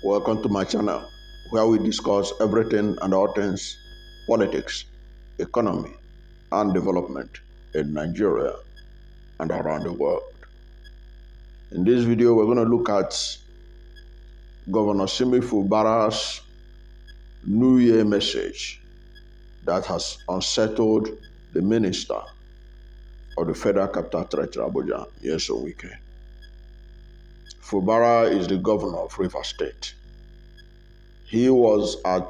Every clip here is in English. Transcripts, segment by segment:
Welcome to my channel, where we discuss everything and all things politics, economy, and development in Nigeria and around the world. In this video, we're going to look at Governor Simi Fubara's New Year message that has unsettled the minister of the Federal Capital Territory, Abuja, Nyesom Wike. Fubara is the governor of Rivers State. He was at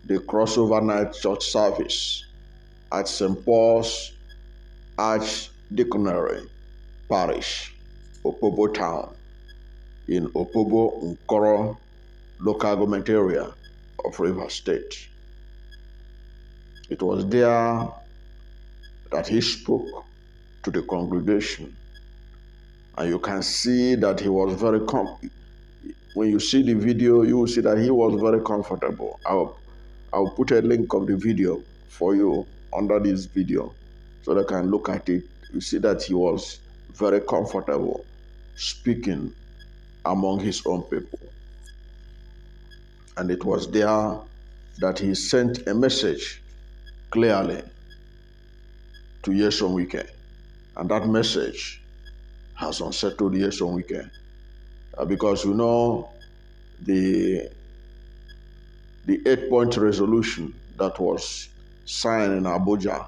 the crossover night church service at St. Paul's Archdeaconry Parish, Opobo Town, in Opobo, Nkoro local government area of Rivers State. It was there that he spoke to the congregation, and you can see that he was very when you see the video, you will see that he was very comfortable. I'll put a link of the video for you under this video so that you can look at it. You see that he was very comfortable speaking among his own people. And it was there that he sent a message clearly to Nyesom Wike. And that message has unsettled Nyesom Wike. Because you know the 8-point resolution that was signed in Abuja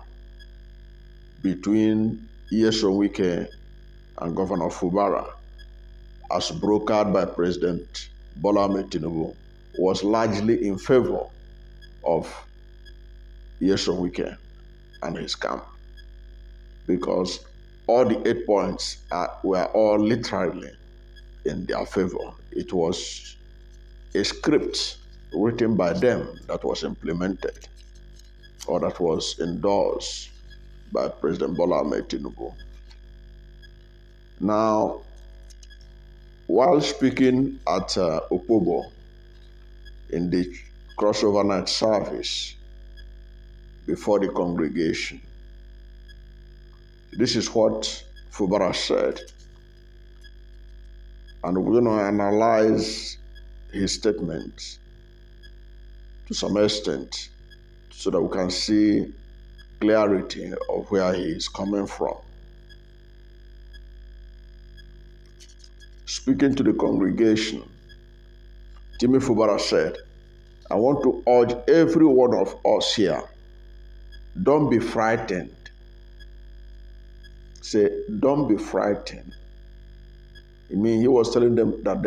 between Nyesom Wike and Governor Fubara, as brokered by President Bola Ahmed Tinubu, was largely in favor of Nyesom Wike and his camp, because all the 8 points were all literally in their favor. It was a script written by them that was implemented, or that was endorsed by President Bola Ahmed Tinubu. Now, while speaking at Opobo in the crossover night service before the congregation, this is what Fubara said. And we're going to analyze his statements to some extent so that we can see clarity of where he is coming from. Speaking to the congregation, Simi Fubara said, "I want to urge every one of us here, don't be frightened." Say, don't be frightened. I mean, he was telling them that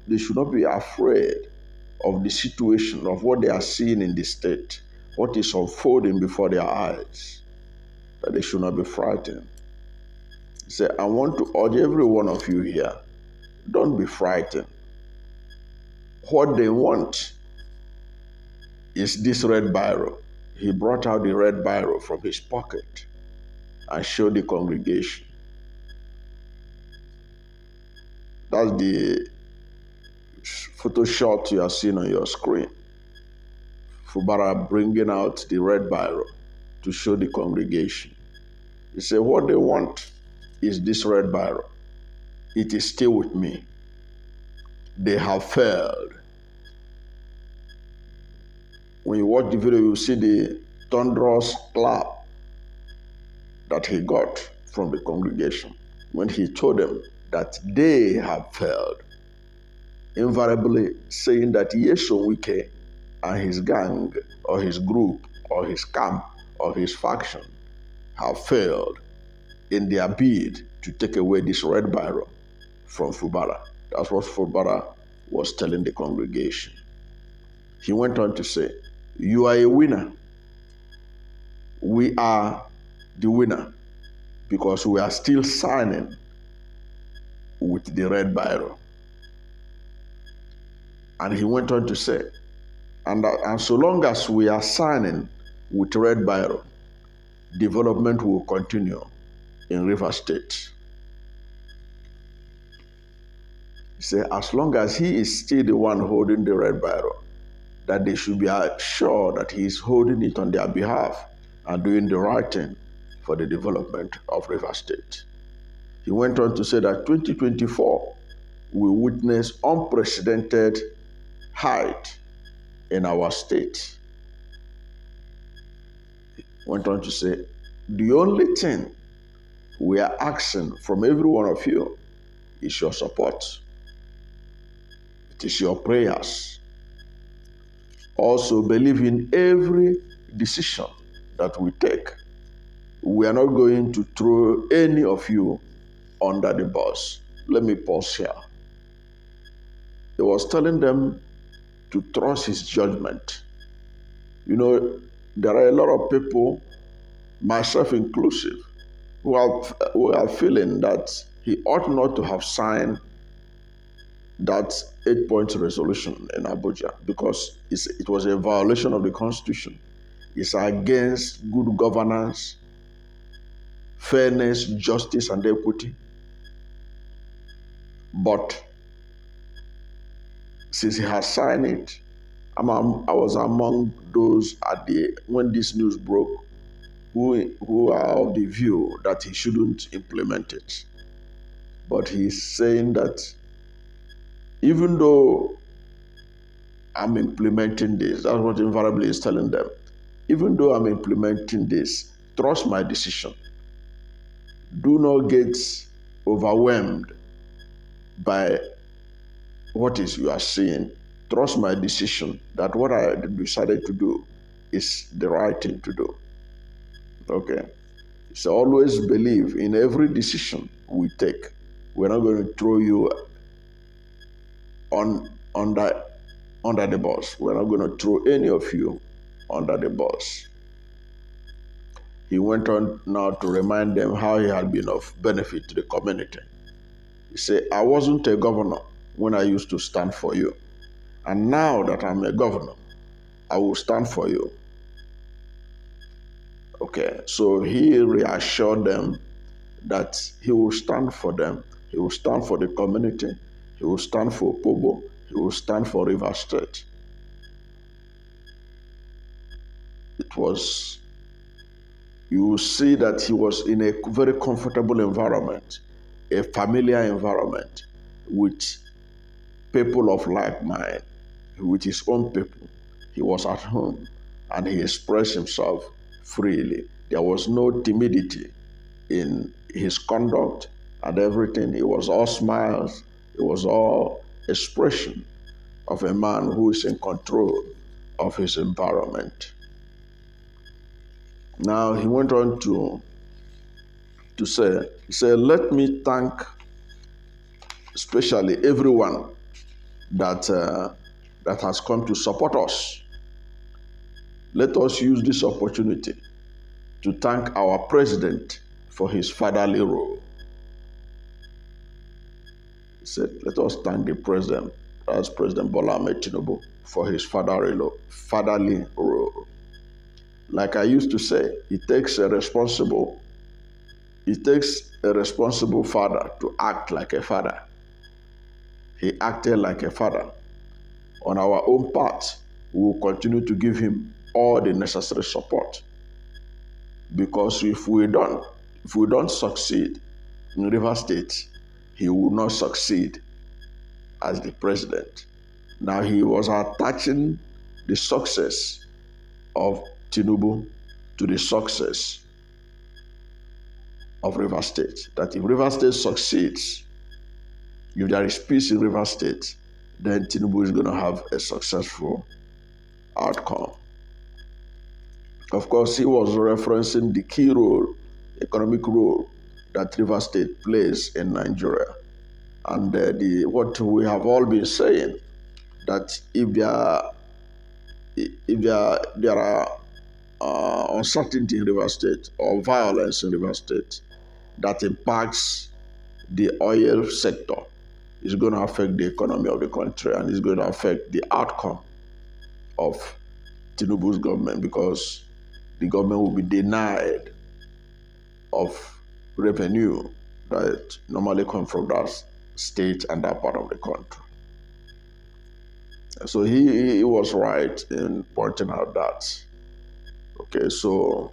they should not be afraid of the situation, of what they are seeing in the state, what is unfolding before their eyes, that they should not be frightened. He said, "I want to urge every one of you here, don't be frightened. What they want is this red biro." He brought out the red biro from his pocket and showed the congregation. That's the photo shot you are seeing on your screen. Fubara bringing out the red biro to show the congregation. He said, what they want is this red biro. It is still with me. They have failed. When you watch the video, you see the thunderous clap that he got from the congregation when he told them that they have failed, invariably saying that Nyesom Wike and his gang or his group or his camp or his faction have failed in their bid to take away this red biro from Fubara. That's what Fubara was telling the congregation. He went on to say, "You are a winner. We are the winner because we are still signing with the red biro." And he went on to say, and so long as we are signing with red biro, development will continue in Rivers State. He said, as long as he is still the one holding the red biro, that they should be sure that he is holding it on their behalf and doing the right thing for the development of Rivers State. He went on to say that 2024 we witnessed unprecedented height in our state. Went on to say, the only thing we are asking from every one of you is your support. It is your prayers. Also believe in every decision that we take. We are not going to throw any of you under the bus. Let me pause here. He was telling them to trust his judgment. You know, there are a lot of people, myself inclusive, who are feeling that he ought not to have signed that 8-point resolution in Abuja because it was a violation of the Constitution. It's against good governance, fairness, justice, and equity. But since he has signed it, I was among those when this news broke who are of the view that he shouldn't implement it. But he's saying that even though I'm implementing this, that's what invariably is telling them. Even though I'm implementing this, trust my decision. Do not get overwhelmed by what is you are seeing. Trust my decision that what I decided to do is the right thing to do. Okay. So always believe in every decision we take. We're not going to throw you under the bus. We're not going to throw any of you under the bus. He went on now to remind them how he had been of benefit to the community. He said, I wasn't a governor when I used to stand for you. And now that I'm a governor, I will stand for you. Okay, so he reassured them that he will stand for them. He will stand for the community. He will stand for Opobo. He will stand for River State. You will see that he was in a very comfortable environment, a familiar environment with people of like mind, with his own people. He was at home and he expressed himself freely. There was no timidity in his conduct and everything. It was all smiles. It was all expression of a man who is in control of his environment. Now he went on to say, let me thank especially everyone that has come to support us. Let us use this opportunity to thank our president for his fatherly role. He said, let us thank the president, as President Bola Ahmed Tinubu, for his fatherly role. Like I used to say, it takes a responsible father to act like a father. He acted like a father. On our own part, we will continue to give him all the necessary support. Because if we don't succeed in River State, he will not succeed as the president. Now he was attaching the success of Tinubu to the success of River State. That if River State succeeds, if there is peace in River State, then Tinubu is going to have a successful outcome. Of course, he was referencing the key role, economic role, that River State plays in Nigeria. And what we have all been saying, that if there are uncertainty in River State or violence in River State that impacts the oil sector, it's going to affect the economy of the country and it's going to affect the outcome of Tinubu's government, because the government will be denied of revenue that normally come from that state and that part of the country. So he was right in pointing out that. Okay, so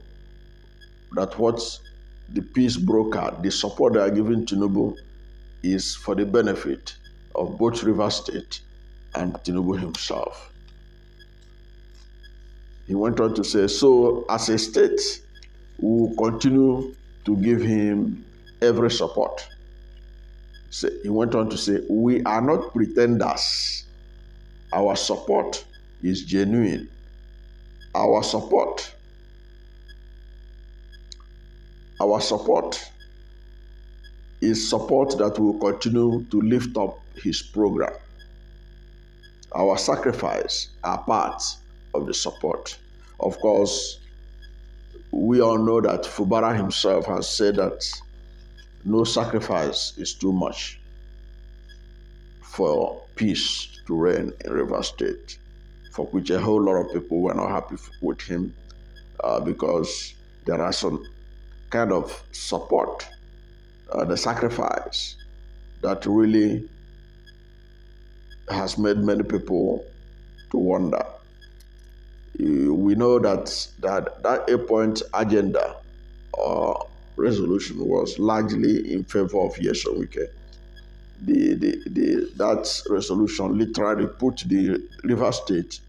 that what the peace broker, the support they are giving Tinubu is for the benefit of both Rivers State and Tinubu himself. He went on to say, so as a state, we will continue to give him every support. So he went on to say, we are not pretenders. Our support is genuine. Our support is support that will continue to lift up his program. Our sacrifice are part of the support. Of course, we all know that Fubara himself has said that no sacrifice is too much for peace to reign in Rivers State, for which a whole lot of people were not happy with him because there are some kind of support, the sacrifice that really has made many people to wonder. We know that 8-point agenda or resolution was largely in favor of Nyesom Wike. That resolution literally put the River State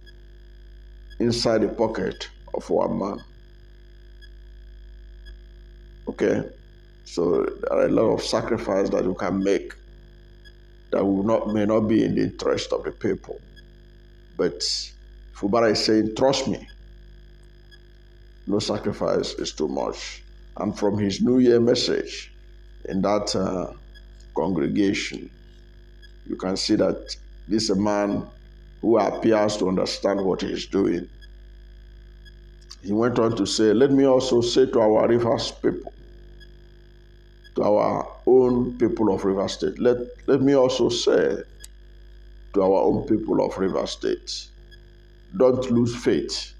inside the pocket of one man. Okay, so there are a lot of sacrifice that you can make that may not be in the interest of the people. But Fubara is saying, trust me, no sacrifice is too much. And from his New Year message in that congregation, you can see that this is a man who appears to understand what he is doing. He went on to say, let me also say to our Rivers people, to our own people of Rivers State, let me also say to our own people of Rivers State, don't lose faith.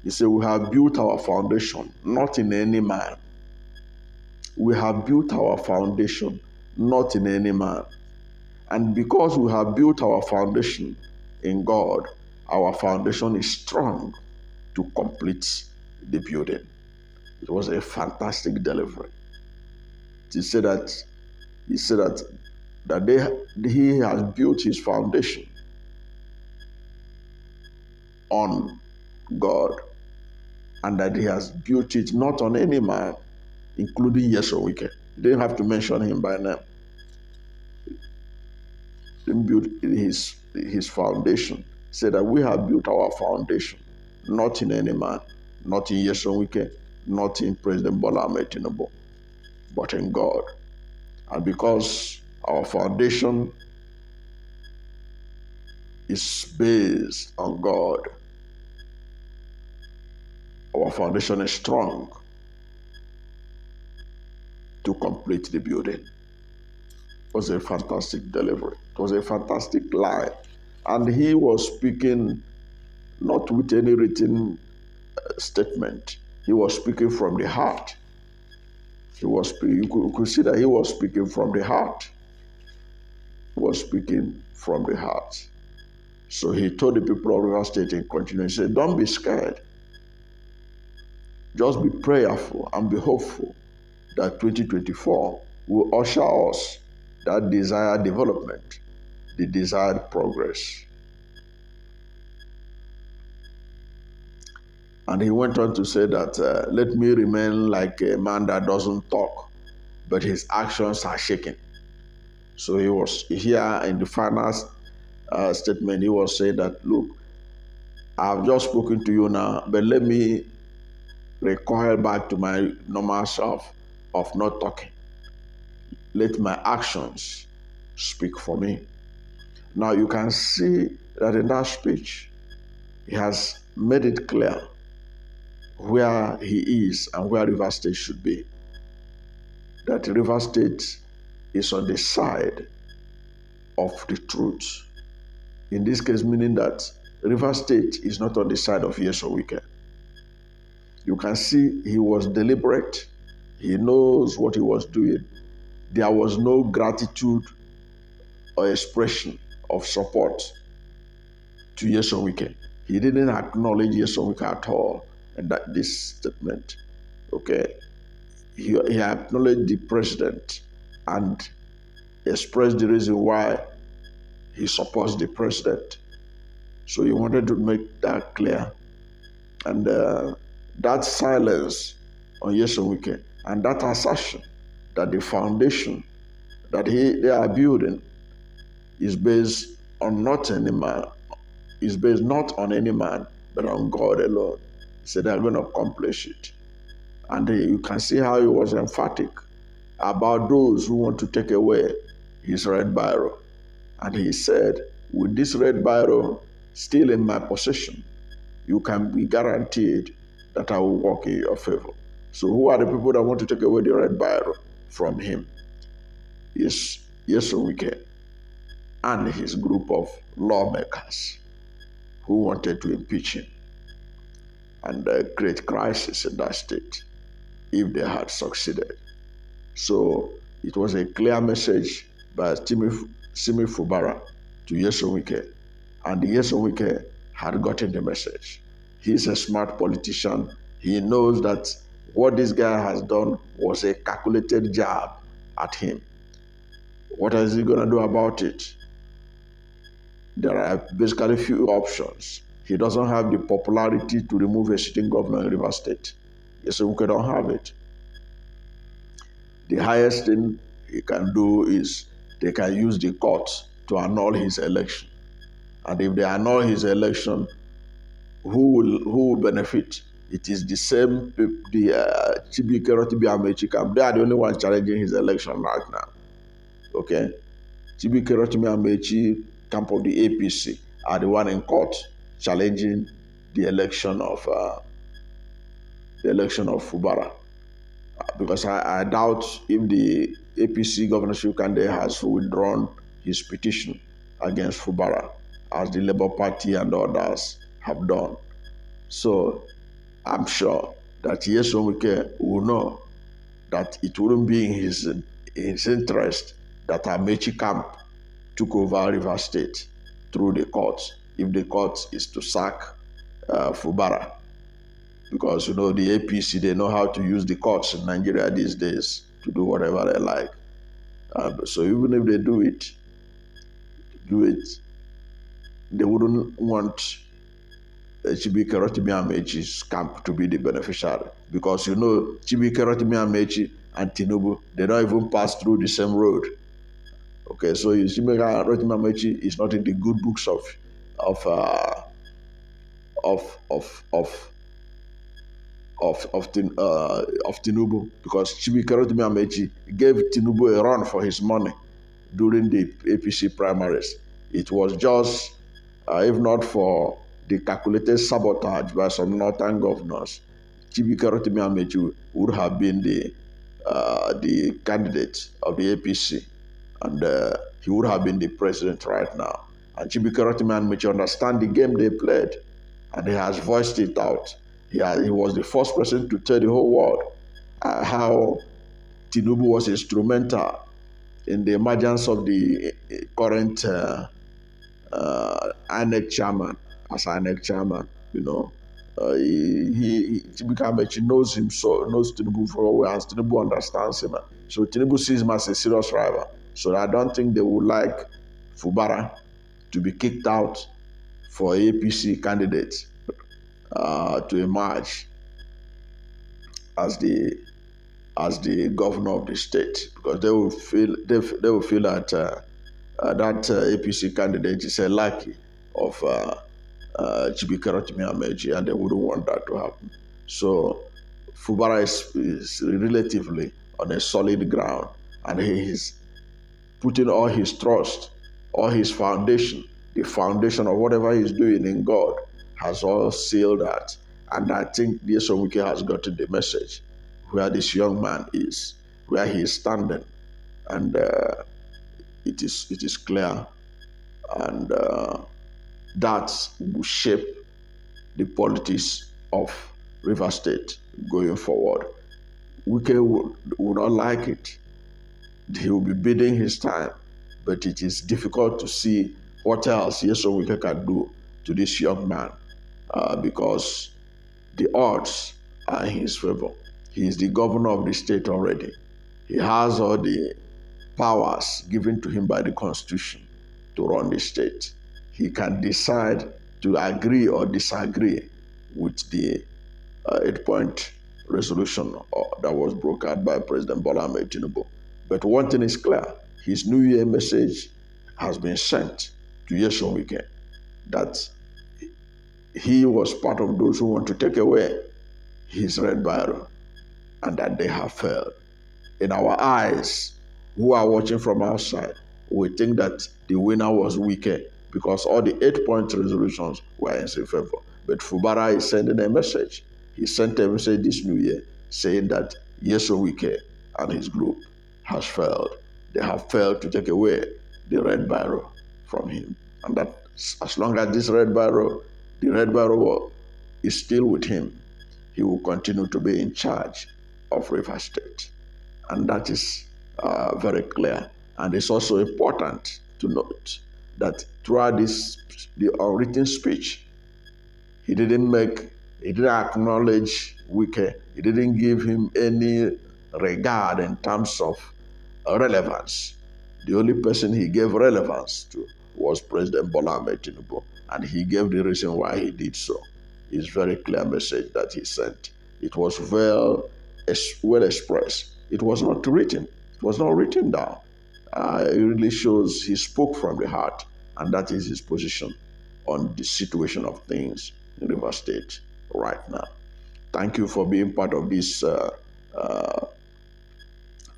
He said, we have built our foundation, not in any man. We have built our foundation, not in any man. And because we have built our foundation in God, our foundation is strong to complete the building. It was a fantastic delivery. He said that he has built his foundation on God, and that he has built it not on any man, including Nyesom Wike. You didn't have to mention him by name. He built his foundation. He said that we have built our foundation, not in any man, not in Nyesom Wike, not in President Bola Ahmed Tinubu, but in God. And because our foundation is based on God, our foundation is strong to complete the building. It was a fantastic delivery. It was a fantastic line. And he was speaking not with any written statement. He was speaking from the heart. You could see that he was speaking from the heart. He was speaking from the heart. So he told the people of River State in continuation, he said, don't be scared. Just be prayerful and be hopeful that 2024 will usher us that desired development, the desired progress. And he went on to say that, let me remain like a man that doesn't talk, but his actions are shaking. So he was here in the final statement, he was saying that, look, I've just spoken to you now, but let me recoil back to my normal self of not talking. Let my actions speak for me. Now you can see that in that speech, he has made it clear where he is and where River State should be. That River State is on the side of the truth. In this case, meaning that River State is not on the side of Nyesom Wike. You can see he was deliberate. He knows what he was doing. There was no gratitude or expression of support to Nyesom Wike. He didn't acknowledge Nyesom Wike at all in this statement. Okay, he acknowledged the president and expressed the reason why he supports the president. So he wanted to make that clear. And that silence on Nyesom Wike and that assertion that the foundation that they are building is based on not any man, is based not on any man, but on God alone. He said they're going to accomplish it. And you can see how he was emphatic about those who want to take away his red biro. And he said, with this red biro still in my possession, you can be guaranteed that I will work in your favor. So who are the people that want to take away the red biro from him? Yes, Nyesom Wike and his group of lawmakers who wanted to impeach him and create crisis in that state if they had succeeded. So it was a clear message by Simi Fubara to Nyesom Wike, and Nyesom Wike had gotten the message. He's a smart politician. He knows that what this guy has done was a calculated jab at him. What is he going to do about it? There are basically few options. He doesn't have the popularity to remove a sitting governor in River State. Nyesom Wike don't have it. The highest thing he can do is they can use the court to annul his election. And if they annul his election, who will benefit? It is the same, the Chibike Rotimi Amechi camp. They are the only ones challenging his election right now. Okay? Chibike Rotimi Amechi camp of the APC are the one in court challenging the election of Fubara. Because I doubt if the APC governorship candidate has withdrawn his petition against Fubara, as the Labour Party and others have done. So I'm sure that Nyesom Wike will know that it wouldn't be in his interest that Amechi camp took over River State through the courts, if the court is to sack Fubara. Because, the APC, they know how to use the courts in Nigeria these days to do whatever they like. So even if they do it, they wouldn't want Chibike Rotimi Amechi's camp to be the beneficiary. Because, Chibike Rotimi Amechi and Tinubu, they don't even pass through the same road. Okay, so Chibike Rotimi Amechi is not in the good books of Tinubu, because Chibike Rotimi Amechi gave Tinubu a run for his money during the APC primaries. It was just, if not for the calculated sabotage by some northern governors, Chibike Rotimi Amechi would have been the candidate of the APC, and he would have been the president right now. And Chibike Rotimi Amechi understands the game they played, and he has voiced it out. He was the first person to tell the whole world how Tinubu was instrumental in the emergence of the current INEC chairman, as INEC chairman. Chibike Amechi knows him, so knows Tinubu for well, and Tinubu understands him. So Tinubu sees him as a serious rival. So I don't think they would like Fubara to be kicked out for APC candidates to emerge as the governor of the state, because they will feel that that APC candidate is a lackey of Chibike Rotimi Amechi, and they wouldn't want that to happen. So Fubara is relatively on a solid ground, and he is putting all his trust, all his foundation, the foundation of whatever he's doing in God, has all sealed that. And I think Nyesom Wike has gotten the message where this young man is, where he is standing, and it is clear, and that will shape the politics of River State going forward. Wike would not like it. He will be bidding his time, but it is difficult to see what else Nyesom Wike can do to this young man, because the odds are in his favor. He is the governor of the state already. He has all the powers given to him by the Constitution. to run the state. He can decide to agree or disagree with the 8-point resolution that was brokered by President Bola Ahmed Tinubu. But one thing is clear, his New Year message has been sent to Nyesom Wike that he was part of those who want to take away his red biro and that they have failed. In our eyes, who are watching from outside, we think that the winner was Wike because all the 8-point resolutions were in his favor. But Fubara is sending a message. He sent a message this New Year saying that Nyesom Wike and his group has failed. They have failed to take away the red biro from him. And that as long as this red biro, the red biro is still with him, he will continue to be in charge of Rivers State. And that is very clear. And it's also important to note that throughout the written speech, he didn't acknowledge Wike. He didn't give him any regard in terms of relevance. The only person he gave relevance to was President Bola Ahmed Tinubu, and he gave the reason why he did so. It's a very clear message that he sent. It was well expressed. It was not written. It was not written down. It really shows he spoke from the heart, and that is his position on the situation of things in Rivers State right now. Thank you for being part of this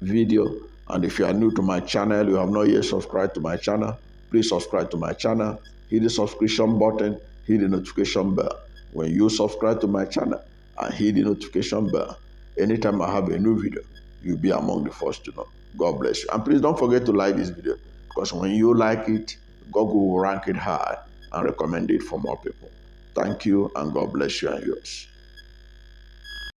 video. And if you are new to my channel, you have not yet subscribed to my channel, please subscribe to my channel. Hit the subscription button, hit the notification bell. When you subscribe to my channel and hit the notification bell, anytime I have a new video, you'll be among the first to know. God bless you. And please don't forget to like this video, because when you like it, Google will rank it high and recommend it for more people. Thank you, and God bless you and yours.